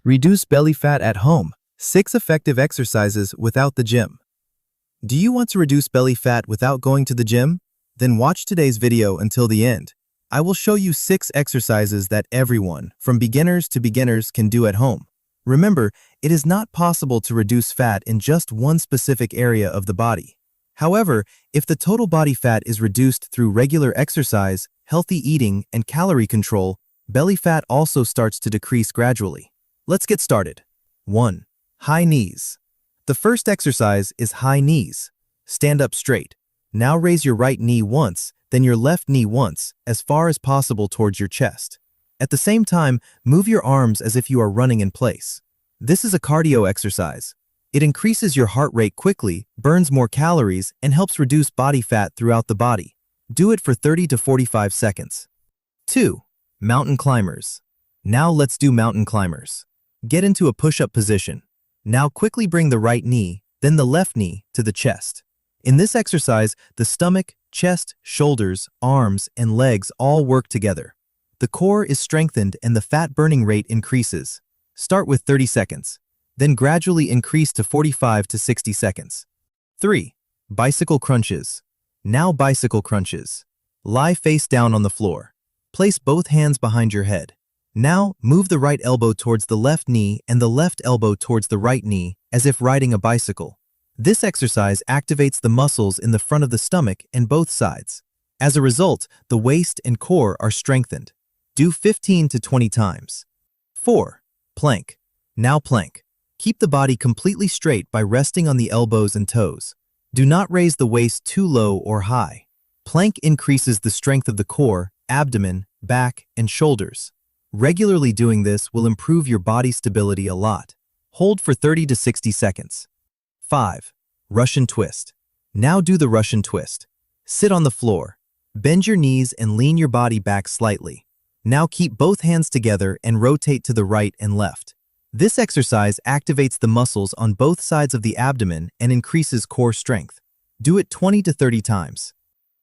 Reduce belly fat at home. 6 effective exercises without the gym. Do you want to reduce belly fat without going to the gym? Then watch today's video until the end. I will show you 6 exercises that everyone, from beginners to beginners, can do at home. Remember, it is not possible to reduce fat in just one specific area of the body. However, if the total body fat is reduced through regular exercise, healthy eating, and calorie control, belly fat also starts to decrease gradually. Let's get started. 1. High knees. The first exercise is high knees. Stand up straight. Now raise your right knee once, then your left knee once, as far as possible towards your chest. At the same time, move your arms as if you are running in place. This is a cardio exercise. It increases your heart rate quickly, burns more calories, and helps reduce body fat throughout the body. Do it for 30 to 45 seconds. 2. Mountain climbers. Now let's do mountain climbers. Get into a push-up position. Now quickly bring the right knee, then the left knee, to the chest. In this exercise, the stomach, chest, shoulders, arms, and legs all work together. The core is strengthened and the fat burning rate increases. Start with 30 seconds, then gradually increase to 45 to 60 seconds. 3. Bicycle crunches. Now bicycle crunches. Lie face down on the floor. Place both hands behind your head. Now, move the right elbow towards the left knee and the left elbow towards the right knee, as if riding a bicycle. This exercise activates the muscles in the front of the stomach and both sides. As a result, the waist and core are strengthened. Do 15 to 20 times. 4. Plank. Now plank. Keep the body completely straight by resting on the elbows and toes. Do not raise the waist too low or high. Plank increases the strength of the core, abdomen, back, and shoulders. Regularly doing this will improve your body stability a lot. Hold for 30 to 60 seconds. 5. Russian twist. Now do the Russian twist. Sit on the floor. Bend your knees and lean your body back slightly. Now keep both hands together and rotate to the right and left. This exercise activates the muscles on both sides of the abdomen and increases core strength. Do it 20 to 30 times.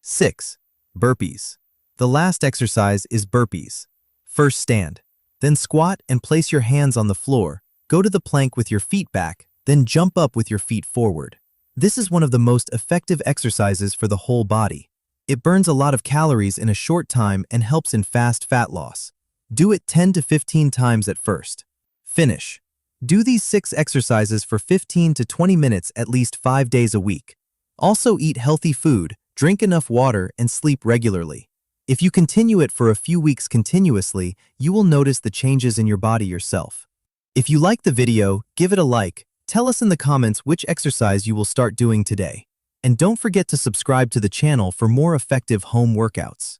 6. Burpees. The last exercise is burpees. First stand, then squat and place your hands on the floor. Go to the plank with your feet back, then jump up with your feet forward. This is one of the most effective exercises for the whole body. It burns a lot of calories in a short time and helps in fast fat loss. Do it 10 to 15 times at first. Finish. Do these 6 exercises for 15 to 20 minutes at least 5 days a week. Also eat healthy food, drink enough water, and sleep regularly. If you continue it for a few weeks continuously, you will notice the changes in your body yourself. If you like the video, give it a like. Tell us in the comments which exercise you will start doing today. And don't forget to subscribe to the channel for more effective home workouts.